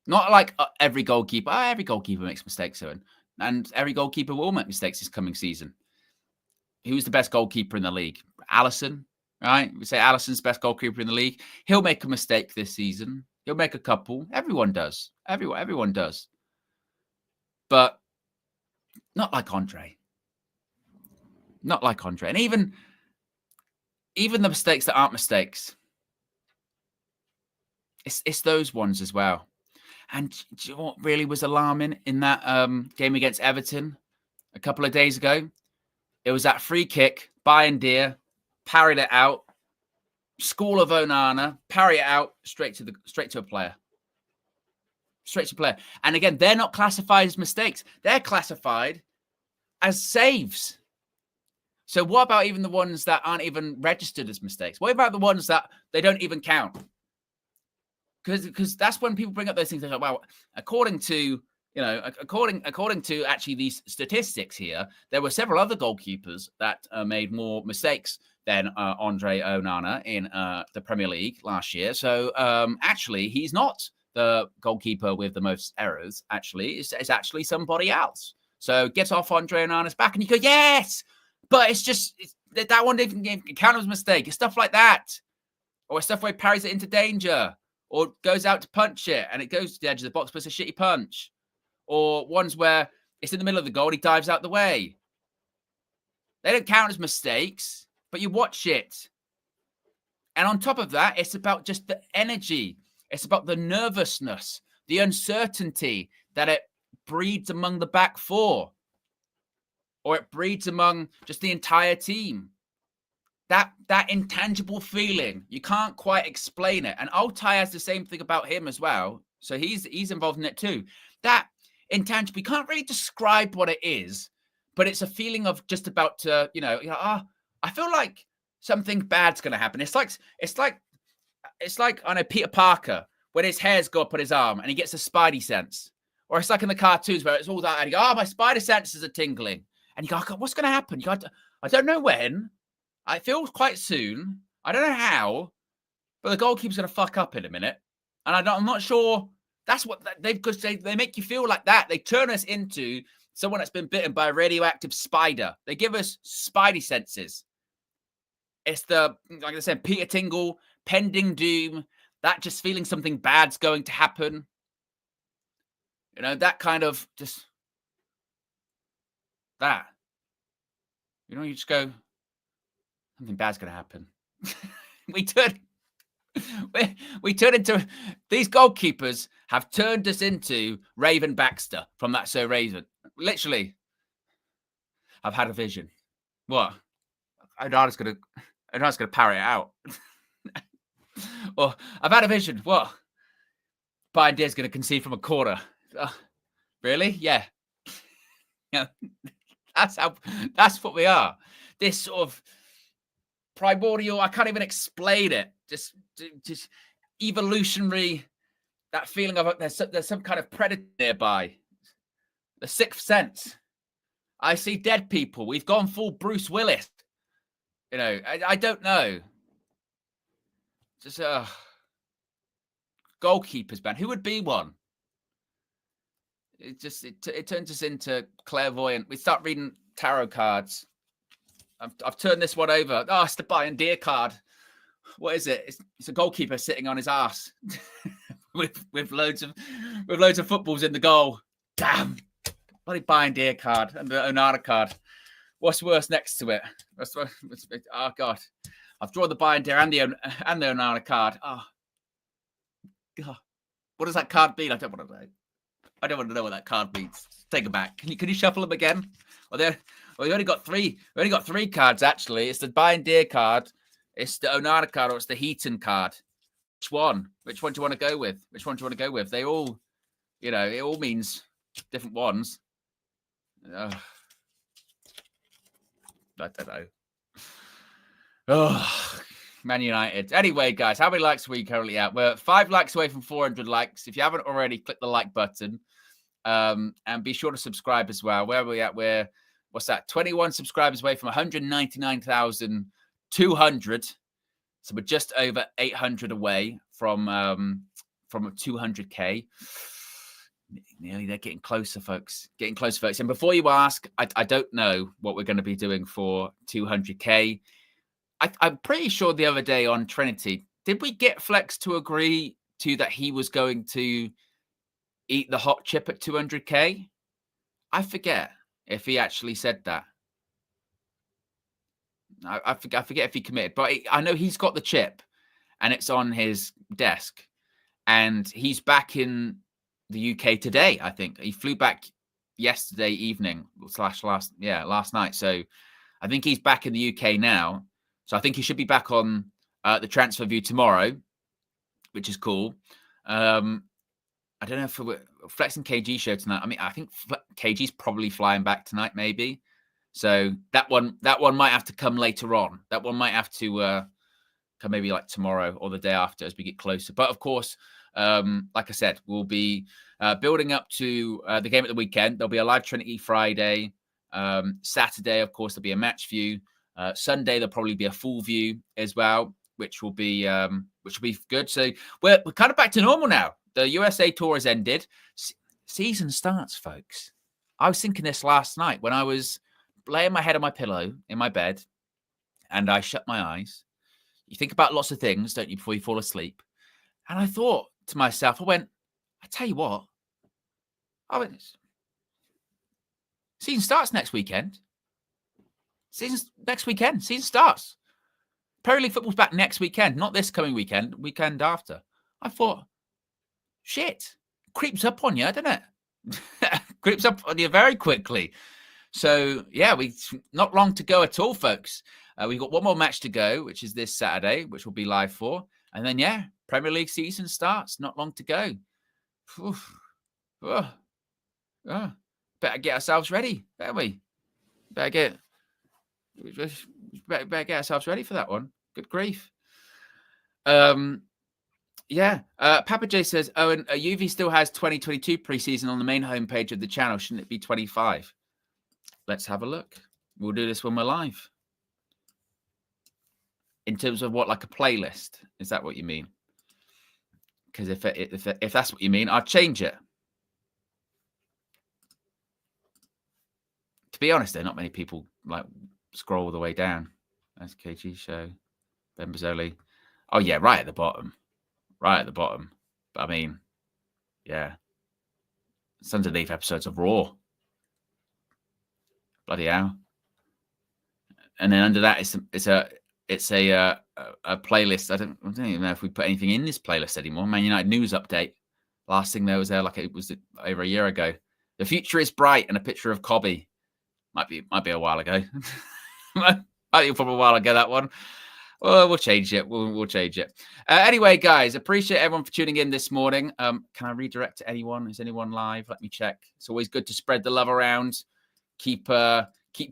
Not like every goalkeeper. Every goalkeeper makes mistakes, Owen. And every goalkeeper will make mistakes this coming season. Who's the best goalkeeper in the league? Alisson, right? We say Alisson's the best goalkeeper in the league. He'll make a mistake this season. He'll make a couple. Everyone does. Everyone does. But not like Andre. Not like Andre. And even the mistakes that aren't mistakes, it's those ones as well. And do you know what really was alarming in that game against Everton a couple of days ago? It was that free kick, Bayern parried it out, school of Onana, parry it out straight to a player. Straight to player. And again, they're not classified as mistakes. They're classified as saves. So what about even the ones that aren't even registered as mistakes? What about the ones that they don't even count? Because that's when people bring up those things. They're like, well, according to actually these statistics here, there were several other goalkeepers that made more mistakes than Andre Onana in the Premier League last year. So actually, he's not the goalkeeper with the most errors. Actually, it's actually somebody else. So get off Andre Onana's back, and you go, yes, but that one didn't count as a mistake. It's stuff like that, or stuff where he parries it into danger, or goes out to punch it and it goes to the edge of the box, but it's a shitty punch. Or ones where it's in the middle of the goal and he dives out the way. They don't count as mistakes, but you watch it. And on top of that, it's about just the energy. It's about the nervousness, the uncertainty that it breeds among the back four. Or it breeds among just the entire team. That intangible feeling, you can't quite explain it. And Altay has the same thing about him as well. So he's involved in it too. That intangible, you can't really describe what it is, but it's a feeling of just about to, I feel like something bad's going to happen. It's like, I know, Peter Parker, when his hairs go up on his arm and he gets a spidey sense. Or it's like in the cartoons where it's all that, and you go, my spider senses are tingling. And you go, what's going to happen? You go, I don't know when. I feel quite soon. I don't know how, but the goalkeeper's going to fuck up in a minute. And I'm not sure. That's what because they make you feel like that. They turn us into someone that's been bitten by a radioactive spider. They give us spidey senses. It's like I said, Peter Tingle, pending doom, that just feeling something bad's going to happen. That kind of just that. You just go, something bad's going to happen. we turn into, these goalkeepers have turned us into Raven Baxter from That's So Raven. Literally, I've had a vision. What? Onana's going to parry it out. Or I've had a vision. What? Bayern's going to concede from a corner. Really? Yeah. That's what we are. This sort of primordial, I can't even explain it. Just evolutionary, that feeling of there's some kind of predator nearby. The sixth sense. I see dead people. We've gone full Bruce Willis. I don't know. Just goalkeepers, man. Who would be one? It turns us into clairvoyant. We start reading tarot cards. I've turned this one over. Oh, it's the Bayern card. What is it? It's a goalkeeper sitting on his ass with loads of footballs in the goal. Damn, bloody Bayern card and the Onana card. What's worse next to it? Oh God, I've drawn the Bayern and the Onana card. Oh God, what does that card mean? I don't want to know. I don't want to know what that card means. Take it back. Can you shuffle them again? Well, we only got three. We only got 3 cards actually. It's the Bayern Deer card, it's the Onana card, or it's the Heaton card. Which one? Which one do you want to go with? Which one do you want to go with? They all, it all means different ones. I don't know. Oh, Man United. Anyway, guys, how many likes are we currently at? We're 5 likes away from 400 likes. If you haven't already, click the like button. And be sure to subscribe as well. Where are we at? We're, 21 subscribers away from 199,200. So we're just over 800 away from 200K. Nearly, they're getting closer, folks. Getting closer, folks. And before you ask, I don't know what we're going to be doing for 200K. I'm pretty sure the other day on Trinity, did we get Flex to agree to that he was going to eat the hot chip at 200K? I forget if he actually said that. I forget if he committed, but I know he's got the chip and it's on his desk and he's back in the UK today. I think he flew back yesterday evening / last night. So I think he's back in the UK now. So I think he should be back on the transfer view tomorrow, which is cool. I don't know if Flex and KG show tonight. I mean, I think KG's probably flying back tonight, maybe. So that one might have to come later on. That one might have to come maybe like tomorrow or the day after as we get closer. But of course, like I said, we'll be building up to the game at the weekend. There'll be a live Trinity Friday. Saturday, of course, there'll be a match view. Sunday, there'll probably be a full view as well, which will be good. So we're kind of back to normal now. The USA tour has ended. Season starts, folks. I was thinking this last night when I was laying my head on my pillow in my bed and I shut my eyes. You think about lots of things, don't you, before you fall asleep? And I thought to myself, I tell you what, season starts next weekend. Season starts. Premier League football's back next weekend, not this coming weekend, weekend after. I thought, shit, creeps up on you, doesn't it? Creeps up on you very quickly. So, yeah, not long to go at all, folks. We've got one more match to go, which is this Saturday, which we'll be live for. And then, yeah, Premier League season starts. Not long to go. Better get ourselves ready, better we? Better get ourselves ready for that one. Good grief. Papa J says, and UV still has 2022 preseason on the main homepage of the channel. Shouldn't it be 25? Let's have a look. We'll do this when we're live. In terms of what, like a playlist? Is that what you mean? Because if that's what you mean, I'll change it. To be honest, there are not many people like scroll all the way down. That's KG show. Ben Bozzoli. Oh yeah, right at the bottom. Right at the bottom. But I mean, yeah. It's underneath episodes of Raw. Bloody hell. And then under that it's a playlist. I don't even know if we put anything in this playlist anymore. Man United news update. Last thing there was there, like it was over a year ago. The future is bright, and a picture of Cobby. Might be a while ago. Might be from a while ago, that one. Well, we'll change it. We'll change it. Anyway, guys, appreciate everyone for tuning in this morning. Can I redirect to anyone? Is anyone live? Let me check. It's always good to spread the love around. Keep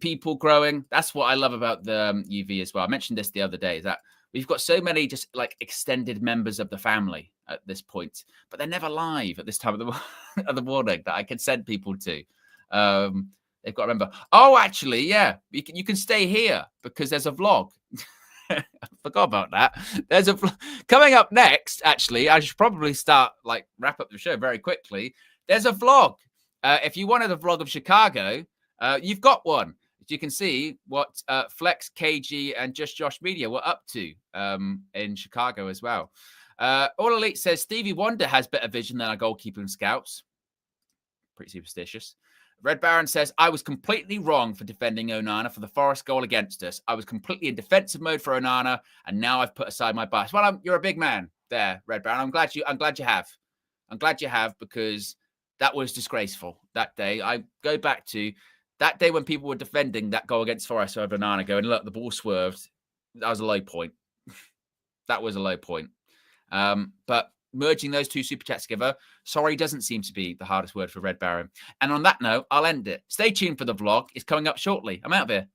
people growing. That's what I love about the UV as well. I mentioned this the other day, is that we've got so many just like extended members of the family at this point, but they're never live at this time of the morning that I can send people to. They've got to remember. Oh, actually, yeah, you can stay here because there's a vlog. I forgot about that. There's a coming up next. Actually, I should probably wrap up the show very quickly. There's a vlog. If you wanted a vlog of Chicago, you've got one. You can see what Flex, KG, and Just Josh Media were up to in Chicago as well. All Elite says Stevie Wonder has better vision than our goalkeeper and scouts. Pretty superstitious. Red Baron says, I was completely wrong for defending Onana for the Forest goal against us. I was completely in defensive mode for Onana, and now I've put aside my bias. Well, you're a big man there, Red Baron. I'm glad you have. I'm glad you have, because that was disgraceful that day. I go back to that day when people were defending that goal against Forest over Nana, going, look, the ball swerved. That was a low point. That was a low point. But merging those two super chats together, sorry doesn't seem to be the hardest word for Red Baron. And on that note, I'll end it. Stay tuned for the vlog. It's coming up shortly. I'm out of here.